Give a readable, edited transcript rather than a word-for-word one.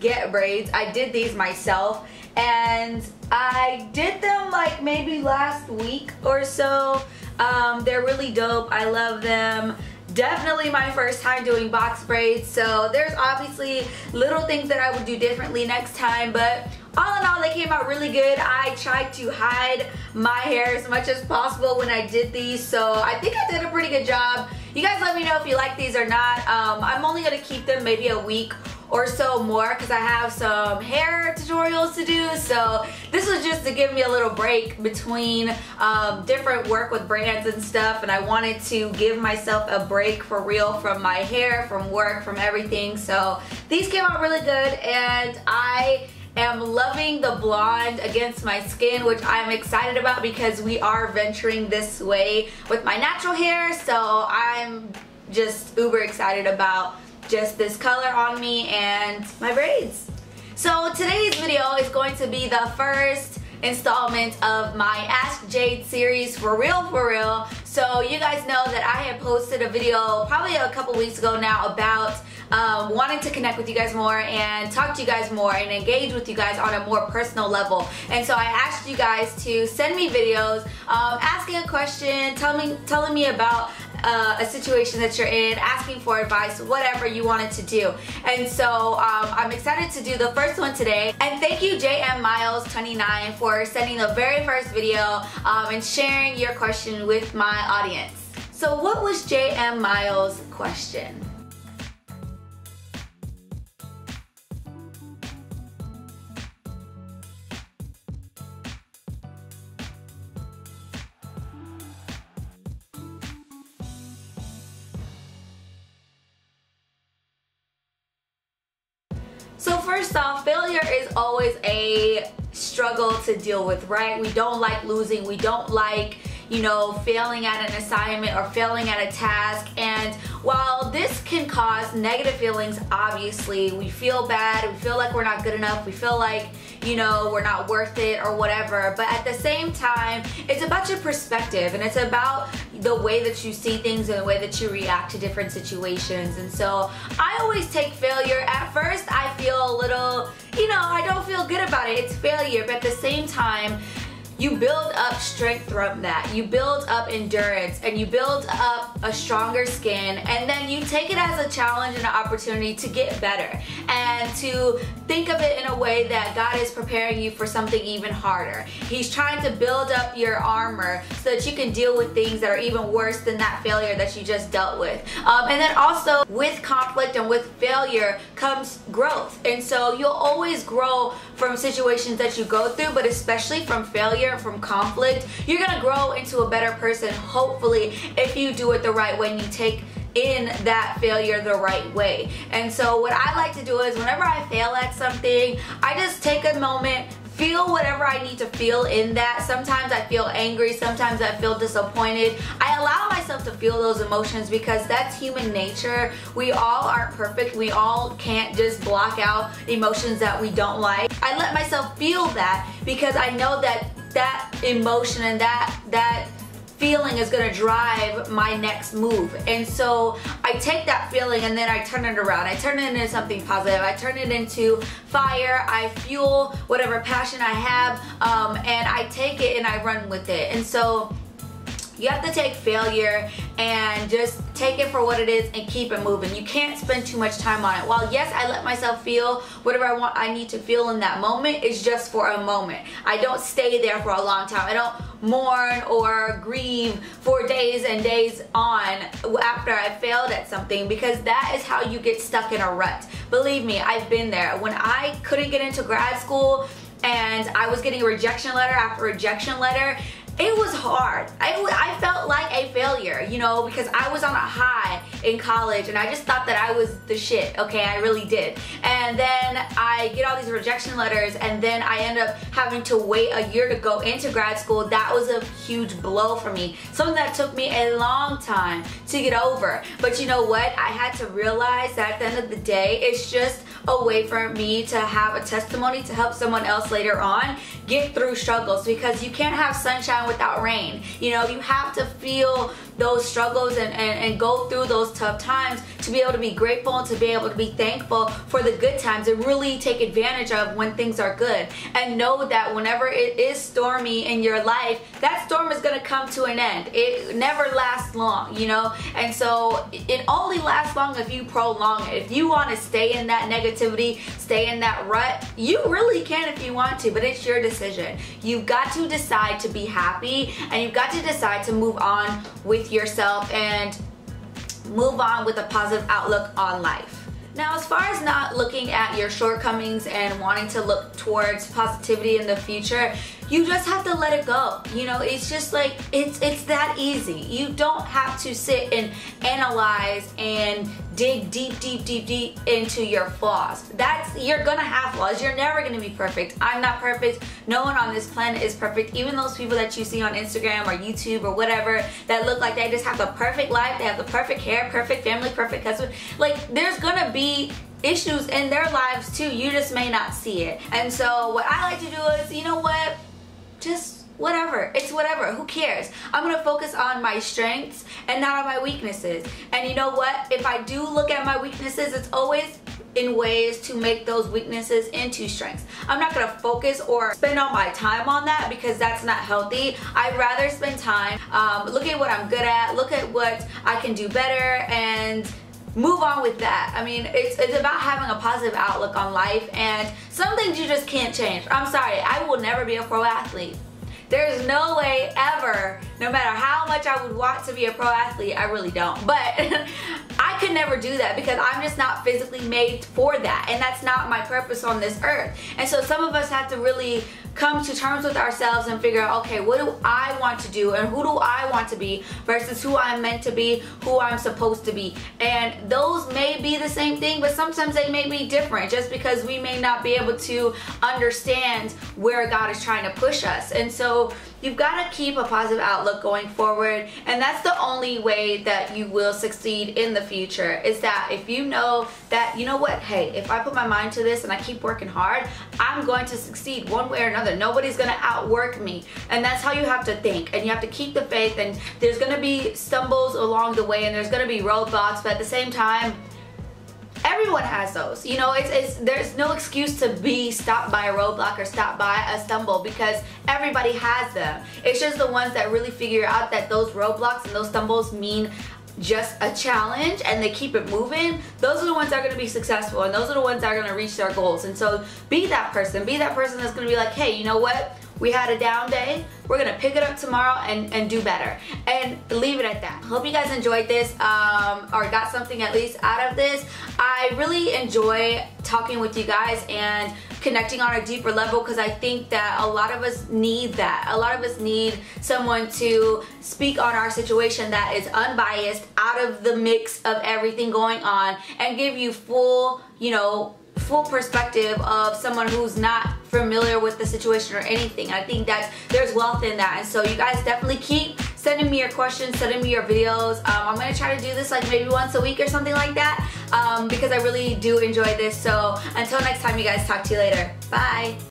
get braids. I did these myself, and I did them like maybe last week or so. They're really dope. I love them. Definitely my first time doing box braids, so there's obviously little things that I would do differently next time, but all in all, they came out really good. I tried to hide my hair as much as possible when I did these, so I think I did a pretty good job. You guys let me know if you like these or not. I'm only going to keep them maybe a week or so more because I have some hair tutorials to do, so this was just to give me a little break between different work with brands and stuff, and I wanted to give myself a break for real from my hair, from work, from everything. So these came out really good, and I am loving the blonde against my skin, which I'm excited about because we are venturing this way with my natural hair, so I'm just uber excited about just this color on me and my braids. So today's video is going to be the first installment of my Ask Jade series, for real. So you guys know that I had posted a video probably a couple weeks ago now about wanting to connect with you guys more and talk to you guys more and engage with you guys on a more personal level. And so I asked you guys to send me videos asking a question, telling me about a situation that you're in, asking for advice, whatever you wanted to do. And so I'm excited to do the first one today. And thank you JM Miles 29 for sending the very first video and sharing your question with my audience. So what was JM Miles' question? So first off, failure is always a struggle to deal with, right? We don't like losing. We don't like, you know, failing at an assignment or failing at a task. And while this can cause negative feelings, obviously, we feel bad, we feel like we're not good enough, we feel like, you know, we're not worth it or whatever. But at the same time, it's about your perspective, and it's about the way that you see things and the way that you react to different situations. And so I always take failure. At first, I feel a little, you know, I don't feel good about it. It's failure. But at the same time, you build up strength from that. You build up endurance, and you build up a stronger skin, and then you take it as a challenge and an opportunity to get better and to think of it in a way that God is preparing you for something even harder. He's trying to build up your armor so that you can deal with things that are even worse than that failure that you just dealt with. And then also with conflict and with failure comes growth. And so you'll always grow from situations that you go through, but especially from failure, from conflict, you're gonna grow into a better person, hopefully, if you do it the right way and you take in that failure the right way. And so what I like to do is whenever I fail at something, I just take a moment, feel whatever I need to feel in that. Sometimes I feel angry, sometimes I feel disappointed. I allow myself to feel those emotions because that's human nature. We all aren't perfect. We all can't just block out emotions that we don't like. I let myself feel that because I know that that emotion and that feeling is going to drive my next move. And so I take that feeling and then I turn it around. I turn it into something positive. I turn it into fire. I fuel whatever passion I have, and I take it and I run with it. And so you have to take failure and just take it for what it is and keep it moving. You can't spend too much time on it. While yes, I let myself feel whatever I need to feel in that moment, it's just for a moment. I don't stay there for a long time. I don't mourn or grieve for days and days on after I failed at something, because that is how you get stuck in a rut. Believe me, I've been there. When I couldn't get into grad school and I was getting rejection letter after rejection letter, it was hard. I felt like a failure, you know, because I was on a high in college and I just thought that I was the shit, okay? I really did. And then I get all these rejection letters and then I end up having to wait a year to go into grad school. That was a huge blow for me. Something that took me a long time to get over. But you know what? I had to realize that at the end of the day, it's just a way for me to have a testimony to help someone else later on get through struggles, because you can't have sunshine without rain. You know, you have to feel those struggles and go through those tough times to be able to be grateful and to be able to be thankful for the good times and really take advantage of when things are good. And know that whenever it is stormy in your life, that storm is going to come to an end. It never lasts long, you know, and so it only lasts long if you prolong it. If you want to stay in that negativity, stay in that rut, you really can if you want to, but it's your decision. You've got to decide to be happy, and you've got to decide to move on with yourself and move on with a positive outlook on life. Now, as far as not looking at your shortcomings and wanting to look towards positivity in the future, you just have to let it go. You know, it's just like, it's that easy. You don't have to sit and analyze and dig deep into your flaws. You're gonna have flaws. You're never gonna be perfect. I'm not perfect. No one on this planet is perfect. Even those people that you see on Instagram or YouTube or whatever that look like they just have the perfect life, they have the perfect hair, perfect family, perfect husband. Like, there's gonna be issues in their lives too. You just may not see it. And so what I like to do is, you know what? Just whatever. It's whatever. Who cares? I'm going to focus on my strengths and not on my weaknesses. And you know what? If I do look at my weaknesses, it's always in ways to make those weaknesses into strengths. I'm not going to focus or spend all my time on that, because that's not healthy. I'd rather spend time, look at what I'm good at, look at what I can do better, and move on with that. I mean, it's about having a positive outlook on life, and some things you just can't change. I'm sorry, I will never be a pro athlete. There's no way ever, no matter how much I would want to be a pro athlete, I really don't. But I could never do that, because I'm just not physically made for that, and that's not my purpose on this earth. And so some of us have to really come to terms with ourselves and figure out, okay, what do I want to do and who do I want to be versus who I'm meant to be, who I'm supposed to be. And those may be the same thing, but sometimes they may be different, just because we may not be able to understand where God is trying to push us. And so you've got to keep a positive outlook going forward, and that's the only way that you will succeed in the future, is that if you know that, you know what, hey, if I put my mind to this and I keep working hard, I'm going to succeed one way or another. Nobody's going to outwork me. And that's how you have to think, and you have to keep the faith, and there's going to be stumbles along the way, and there's going to be roadblocks, but at the same time, everyone has those. You know, there's no excuse to be stopped by a roadblock or stopped by a stumble, because everybody has them. It's just the ones that really figure out that those roadblocks and those stumbles mean just a challenge, and they keep it moving. Those are the ones that are going to be successful, and those are the ones that are going to reach their goals. And so be that person. Be that person that's going to be like, hey, you know what? We had a down day. We're going to pick it up tomorrow and do better. And leave it at that. Hope you guys enjoyed this, or got something at least out of this. I really enjoy talking with you guys and connecting on a deeper level, because I think that a lot of us need that. A lot of us need someone to speak on our situation that is unbiased, out of the mix of everything going on, and give you full, you know, full perspective of someone who's not familiar with the situation or anything. I think that there's wealth in that. And so you guys definitely keep sending me your questions, sending me your videos. I'm going to try to do this like maybe once a week or something like that, because I really do enjoy this. So until next time, you guys, talk to you later. Bye.